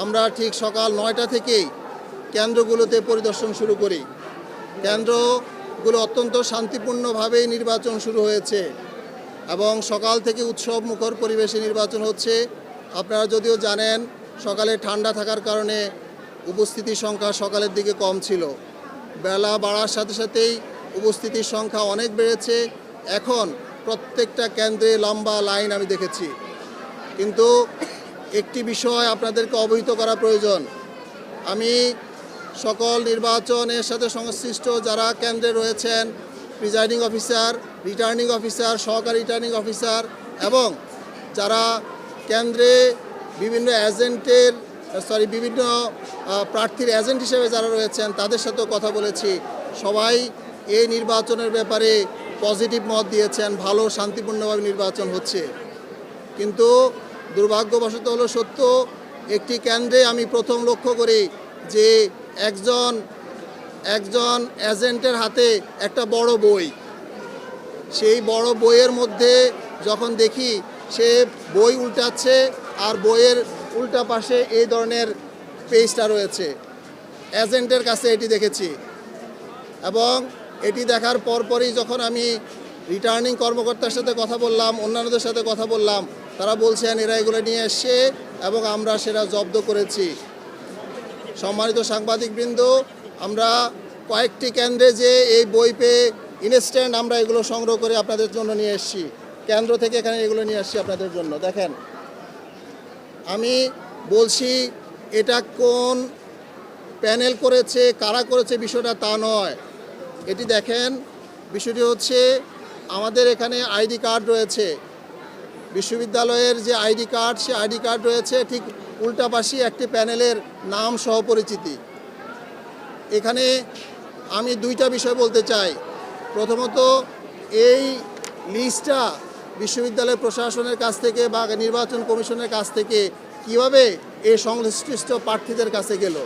আমরা ঠিক সকাল 9টা থেকেই কেন্দ্রগুলোতে পরিদর্শন শুরু করি। কেন্দ্রগুলো অত্যন্ত শান্তিপূর্ণভাবেই নির্বাচন শুরু হয়েছে এবং সকাল থেকে উৎসব মুখর পরিবেশে নির্বাচন হচ্ছে। আপনারা যদিও জানেন সকালে ঠান্ডা থাকার কারণে উপস্থিতির সংখ্যা সকালের দিকে কম ছিল। বেলা বাড়ার সাথে সাথেই উপস্থিতির সংখ্যা অনেক বেড়েছে। এখন প্রত্যেকটা কেন্দ্রে লম্বা লাইন আমি দেখেছি। কিন্তু একটি বিষয় আপনাদেরকে অবহিত করা প্রয়োজন। আমি সকল নির্বাচনের সাথে সংশ্লিষ্ট যারা কেন্দ্রে রয়েছেন, প্রিজাইডিং অফিসার, রিটার্নিং অফিসার, সহকারী রিটার্নিং অফিসার এবং যারা কেন্দ্রে বিভিন্ন বিভিন্ন প্রার্থীর এজেন্ট হিসেবে যারা রয়েছেন তাদের সাথেও কথা বলেছি। সবাই এই নির্বাচনের ব্যাপারে পজিটিভ মত দিয়েছেন, ভালো শান্তিপূর্ণভাবে নির্বাচন হচ্ছে। কিন্তু দুর্ভাগ্যবশত হলো সত্য, একটি কেন্দ্রে আমি প্রথম লক্ষ্য করি যে একজন এজেন্টের হাতে একটা বড় বই। সেই বড় বইয়ের মধ্যে যখন দেখি সে বই উল্টাচ্ছে আর বইয়ের উল্টা পাশে এই ধরনের পেজটা রয়েছে, এজেন্টের কাছে এটি দেখেছি। এবং এটি দেখার পরপরই যখন আমি রিটার্নিং কর্মকর্তার সাথে কথা বললাম, অন্যান্যদের সাথে কথা বললাম, তারা বলছেন এরা এগুলো নিয়ে এসছে এবং আমরা সেটা জব্দ করেছি। সম্মানিত সাংবাদিকবৃন্দ, আমরা কয়েকটি কেন্দ্রে যে এই বই পেয়ে ইনস্ট্যান্ট আমরা এগুলো সংগ্রহ করে আপনাদের জন্য নিয়ে এসেছি। কেন্দ্র থেকে এখানে এগুলো নিয়ে আসছি আপনাদের জন্য। দেখেন, আমি বলছি এটা কোন প্যানেল করেছে, কারা করেছে বিষয়টা তা নয়। এটি দেখেন, বিষয়টি হচ্ছে আমাদের এখানে আইডি কার্ড রয়েছে, বিশ্ববিদ্যালয়ের যে আইডি কার্ড, সে আইডি কার্ড রয়েছে ঠিক উল্টা পাশে একটি প্যানেলের নাম সহ পরিচিতি। এখানে আমি দুইটা বিষয় বলতে চাই। প্রথমত, এই লিস্টটা বিশ্ববিদ্যালয় প্রশাসনের কাছ থেকে বা নির্বাচন কমিশনের কাছ থেকে কিভাবে এই সংশ্লিষ্ট প্রার্থীদের কাছে গেল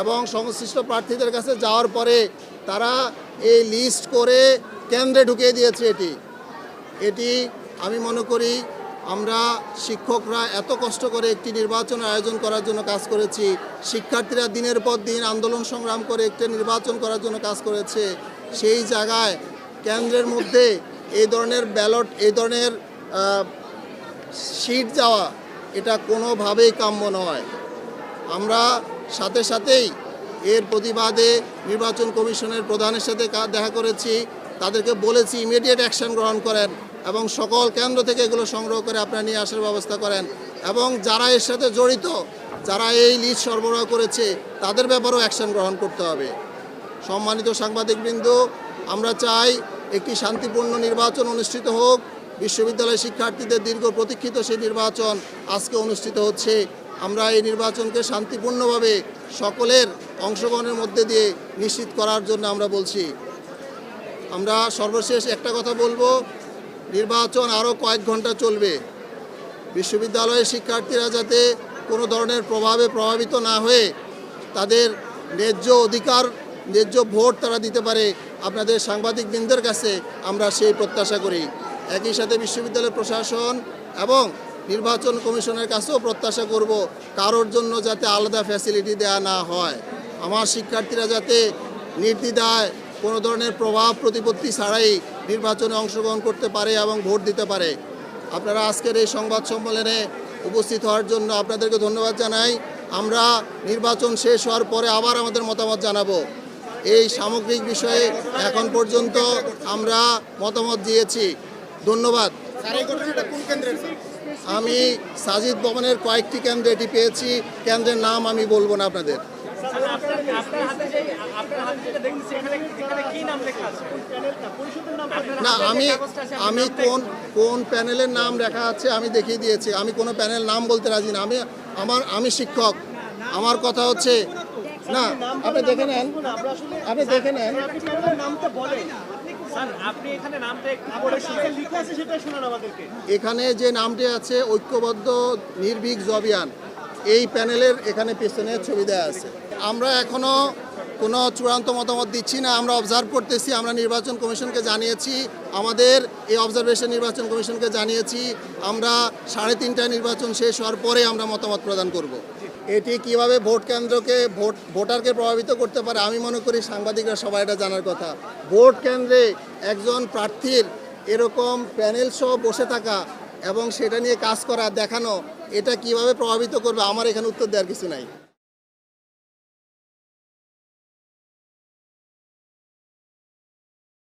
এবং সংশ্লিষ্ট প্রার্থীদের কাছে যাওয়ার পরে তারা এই লিস্ট করে কেন্দ্রে ঢুকিয়ে দিয়েছে। এটি আমি মনে করি আমরা শিক্ষকরা এত কষ্ট করে একটি নির্বাচনের আয়োজন করার জন্য কাজ করেছি, শিক্ষার্থীরা দিনের পর দিন আন্দোলন সংগ্রাম করে একটি নির্বাচন করার জন্য কাজ করেছে। সেই জায়গায় কেন্দ্রের মধ্যে এই ধরনের ব্যালট, এই ধরনের সিট যাওয়া, এটা কোনোভাবেই কাম্য নয়। আমরা সাথে সাথেই এর প্রতিবাদে নির্বাচন কমিশনের প্রধানের সাথে দেখা করেছি, তাদেরকে বলেছি ইমিডিয়েট অ্যাকশন গ্রহণ করেন এবং সকল কেন্দ্র থেকে এগুলো সংগ্রহ করে আপনারা নিয়ে আসার ব্যবস্থা করেন এবং যারা এর সাথে জড়িত, যারা এই লিস্ট সরবরাহ করেছে তাদের ব্যাপারেও অ্যাকশন গ্রহণ করতে হবে। সম্মানিত সাংবাদিকবৃন্দ, আমরা চাই একটি শান্তিপূর্ণ নির্বাচন অনুষ্ঠিত হোক। বিশ্ববিদ্যালয় শিক্ষার্থীদের দীর্ঘ প্রতীক্ষিত সেই নির্বাচন আজকে অনুষ্ঠিত হচ্ছে। আমরা এই নির্বাচনকে শান্তিপূর্ণভাবে সকলের অংশগ্রহণের মধ্যে দিয়ে নিশ্চিত করার জন্য আমরা বলছি। আমরা সর্বশেষ একটা কথা বলবো, নির্বাচন আরও কয়েক ঘন্টা চলবে। বিশ্ববিদ্যালয়ের শিক্ষার্থীরা যাতে কোনো ধরনের প্রভাবে প্রভাবিত না হয়ে তাদের ন্যায্য অধিকার, ন্যায্য ভোট তারা দিতে পারে, আপনাদের সাংবাদিকবৃন্দের কাছে আমরা সেই প্রত্যাশা করি। একই সাথে বিশ্ববিদ্যালয় প্রশাসন এবং নির্বাচন কমিশনের কাছেও প্রত্যাশা করব কারোর জন্য যাতে আলাদা ফ্যাসিলিটি দেওয়া না হয়। আমার শিক্ষার্থীরা যাতে নির্দ্বিধায় কোনো ধরনের প্রভাব প্রতিপত্তি ছাড়াই নির্বাচনে অংশগ্রহণ করতে পারে এবং ভোট দিতে পারে। আপনারা আজকের এই সংবাদ সম্মেলনে উপস্থিত হওয়ার জন্য আপনাদেরকে ধন্যবাদ জানাই। আমরা নির্বাচন শেষ হওয়ার পরে আবার আমাদের মতামত জানাবো। এই সামগ্রিক বিষয়ে এখন পর্যন্ত আমরা মতামত দিয়েছি। ধন্যবাদ। আমি সাজিদ ভবনের কয়েকটি কেন্দ্রে এটি পেয়েছি, কেন্দ্রের নাম আমি বলবো না আপনাদের। না, আমি কোন প্যানেলের নাম লেখা আছে আমি দেখিয়ে দিয়েছি। আমি কোনো প্যানেল নাম বলতে রাজি না। আমি শিক্ষক। আমার কথা হচ্ছে না, আপনি দেখে নেন, এখানে যে নামটি আছে ঐক্যবদ্ধ নির্ভীক জবিয়ান, এই প্যানেলের এখানে পেছনে ছবি দেওয়া আছে। আমরা এখনো কোনো চূড়ান্ত মতামত দিচ্ছি না, আমরা অবজার্ভ করতেছি। আমরা নির্বাচন কমিশনকে জানিয়েছি, আমাদের এই অবজারভেশন নির্বাচন কমিশনকে জানিয়েছি। আমরা 3:30টায় নির্বাচন শেষ হওয়ার পরে আমরা মতামত প্রদান করব। এটি কিভাবে ভোট কেন্দ্রকে ভোটারকে প্রভাবিত করতে পারে, আমি মনে করি সাংবাদিকরা সবাই এটা জানার কথা। ভোট কেন্দ্রে একজন প্রার্থীর এরকম প্যানেল সহ বসে থাকা এবং সেটা নিয়ে কাজ করা দেখানো, এটা কিভাবে প্রভাবিত করবে আমার এখানে উত্তর দেওয়ার কিছু নাই।